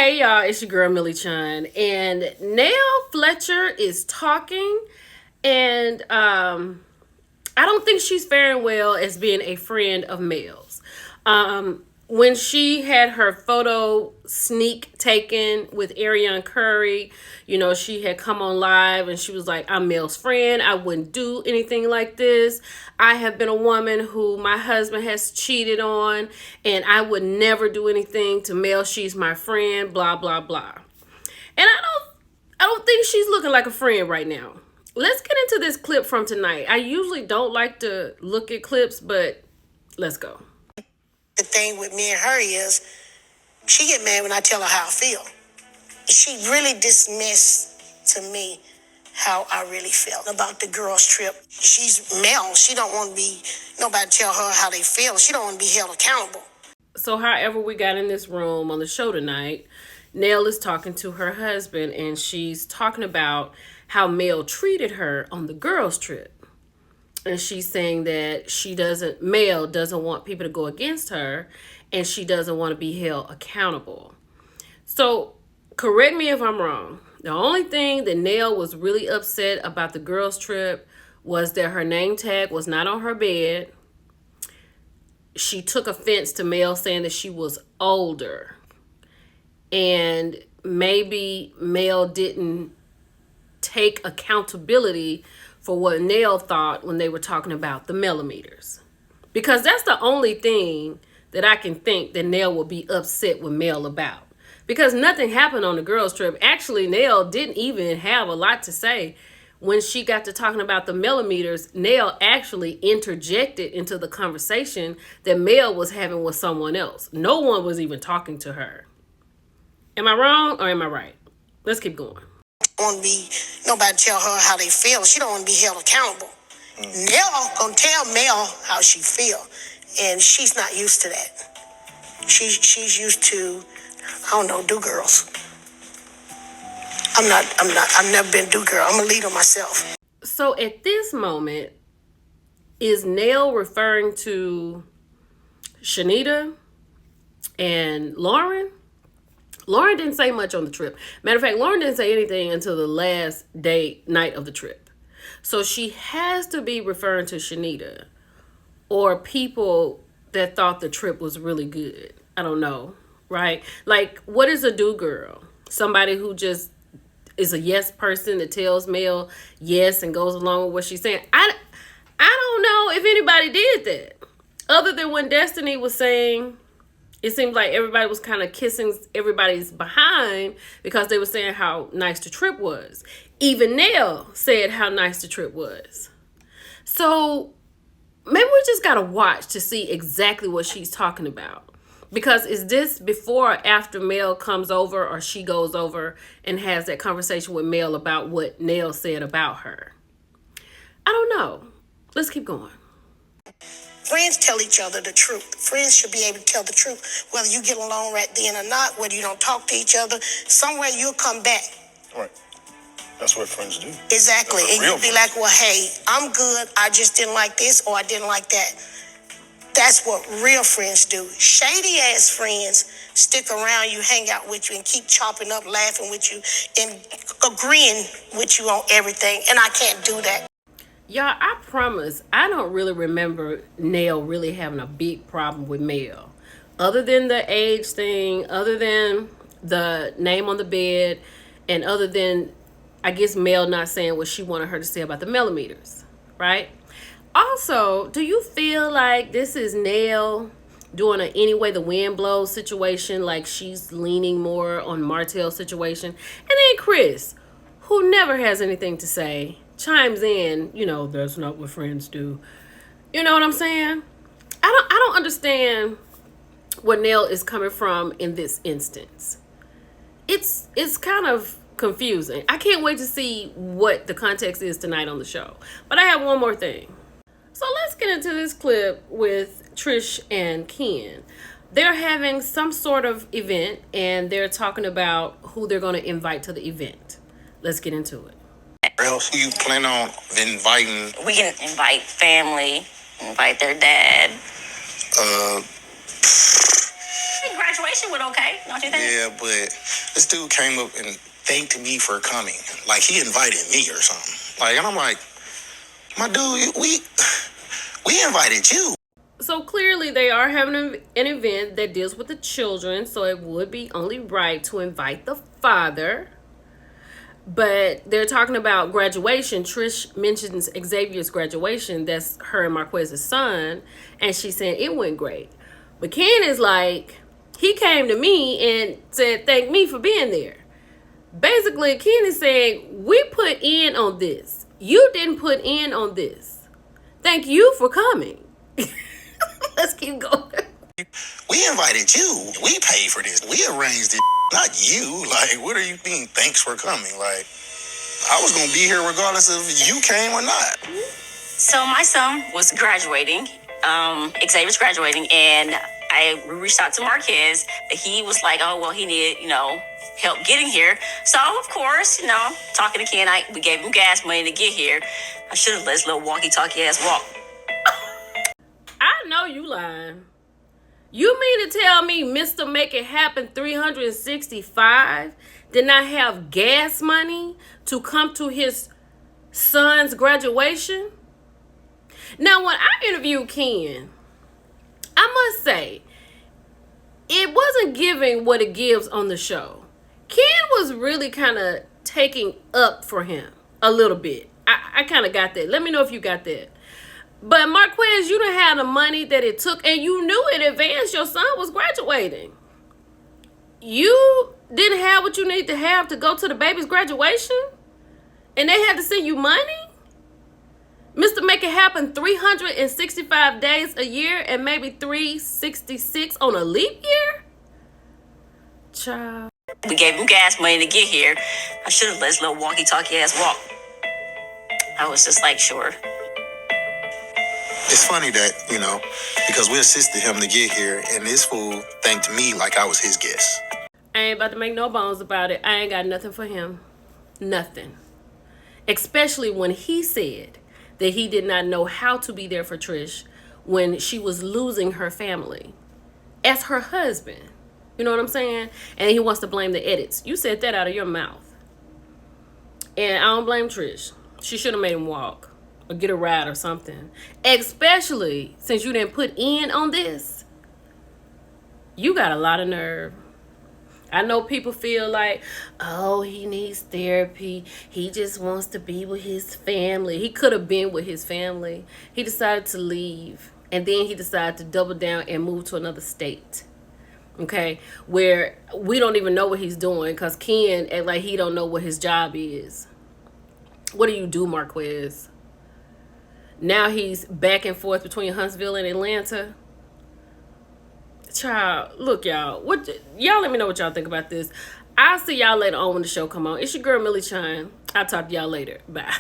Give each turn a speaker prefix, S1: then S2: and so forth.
S1: Hey y'all, it's your girl Millie Chun, and Nell Fletcher is talking, and I don't think she's faring well as being a friend of Mel's. When she had her photo sneak taken with Ariane Curry, she had come on live and she was like, I'm Mel's friend. I wouldn't do anything like this. I have been a woman who my husband has cheated on, and I would never do anything to Mel. She's my friend, blah, blah, blah. And I don't think she's looking like a friend right now. Let's get into this clip from tonight. I usually don't like to look at clips, but let's go.
S2: The thing with me and her is she get mad when I tell her how I feel. She really dismissed to me how I really felt about the girls' trip. She's Mel. She don't want to be, nobody tell her how they feel. She don't want to be held accountable.
S1: So however we got in this room on the show tonight, Nell is talking to her husband, and she's talking about how Mel treated her on the girls' trip. And she's saying that Mel doesn't want people to go against her, and she doesn't want to be held accountable. So correct me if I'm wrong. The only thing that Nell was really upset about the girls' trip was that her name tag was not on her bed. She took offense to Mel saying that she was older. And maybe Mel didn't take accountability for what Nell thought when they were talking about the millimeters. Because that's the only thing that I can think that Nell will be upset with Mel about. Because nothing happened on the girls' trip. Actually, Nell didn't even have a lot to say. When she got to talking about the millimeters, Nell actually interjected into the conversation that Mel was having with someone else. No one was even talking to her. Am I wrong or am I right? Let's keep going.
S2: Want to be nobody tell her how they feel. She don't want to be held accountable. Nell gonna tell Mel how she feel, and she's not used to that. She's used to, I don't know, do girls. I've never been do girl. I'm a leader myself.
S1: So at this moment, is Nell referring to Shanita and Lauren? Lauren didn't say much on the trip. Matter of fact, Lauren didn't say anything until the last night of the trip. So she has to be referring to Shanita or people that thought the trip was really good. I don't know, right? Like, what is a do girl? Somebody who just is a yes person that tells Mel yes and goes along with what she's saying. I don't know if anybody did that. Other than when Destiny was saying, it seemed like everybody was kind of kissing everybody's behind because they were saying how nice the trip was. Even Nell said how nice the trip was. So maybe we just got to watch to see exactly what she's talking about. Because is this before or after Mel comes over, or she goes over and has that conversation with Mel about what Nell said about her? I don't know. Let's keep going.
S2: Friends tell each other the truth. Friends should be able to tell the truth. Whether you get along right then or not, whether you don't talk to each other, somewhere you'll come back.
S3: Right. That's what friends do.
S2: Exactly. And you'll be like, well, hey, I'm good. I just didn't like this or I didn't like that. That's what real friends do. Shady ass friends stick around you, hang out with you, and keep chopping up, laughing with you, and agreeing with you on everything. And I can't do that.
S1: Y'all, I promise, I don't really remember Nell really having a big problem with Mel. Other than the age thing, other than the name on the bed, and other than, I guess, Mel not saying what she wanted her to say about the millimeters, right? Also, do you feel like this is Nell doing an any way the wind blows situation, like she's leaning more on Martell's situation? And then Chris, who never has anything to say, chimes in, that's not what friends do. You know what I'm saying? I don't understand where Nell is coming from in this instance. It's kind of confusing. I can't wait to see what the context is tonight on the show. But I have one more thing. So let's get into this clip with Trish and Ken. They're having some sort of event, and they're talking about who they're going to invite to the event. Let's get into it.
S3: Where else you plan on inviting?
S4: We can invite family, invite their dad.
S3: Uh,
S4: Graduation
S2: graduation went okay, don't you think?
S3: Yeah, but this dude came up and thanked me for coming. Like he invited me or something. Like, and I'm like, my dude, we invited you.
S1: So clearly they are having an event that deals with the children, so it would be only right to invite the father. But they're talking about graduation. Trish mentions Xavier's graduation. That's her and Marquez's son. And she's saying it went great. But Ken is like, he came to me and said, thank me for being there. Basically, Ken is saying, we put in on this. You didn't put in on this. Thank you for coming. Let's keep going.
S3: We invited you. We paid for this. We arranged it. Not you. Like, what are you being? Thanks for coming. Like, I was going to be here regardless if you came or not.
S2: So my son was graduating. Xavier's graduating, and I reached out to Marquez. He was like, oh, well, he needed, help getting here. So, of course, talking to Ken, we gave him gas money to get here. I should have let his little walkie-talkie ass walk.
S1: I know you lying. You mean to tell me Mr. Make It Happen 365 did not have gas money to come to his son's graduation? Now, when I interviewed Ken, I must say, it wasn't giving what it gives on the show. Ken was really kind of taking up for him a little bit. I kind of got that. Let me know if you got that. But Marquez, you done had the money that it took, and you knew in advance your son was graduating. You didn't have what you need to have to go to the baby's graduation, and they had to send you money? Mr. Make It Happen 365 days a year and maybe 366 on a leap year? Child.
S2: We gave him gas money to get here. I should have let his little walkie-talkie ass walk. I was just like, sure.
S3: It's funny that, because we assisted him to get here, and this fool thanked me like I was his guest.
S1: I ain't about to make no bones about it. I ain't got nothing for him. Nothing. Especially when he said that he did not know how to be there for Trish when she was losing her family as her husband. You know what I'm saying? And he wants to blame the edits. You said that out of your mouth. And I don't blame Trish. She should have made him walk or get a ride or something. Especially since you didn't put in on this. You got a lot of nerve. I know people feel like, oh, he needs therapy. He just wants to be with his family. He could have been with his family. He decided to leave. And then he decided to double down and move to another state. Okay? Where we don't even know what he's doing because Ken act like he don't know what his job is. What do you do, Marquez? Now he's back and forth between Huntsville and Atlanta. Child, look, y'all. Y'all let me know what y'all think about this. I'll see y'all later on when the show come on. It's your girl, Millie Chine. I'll talk to y'all later. Bye.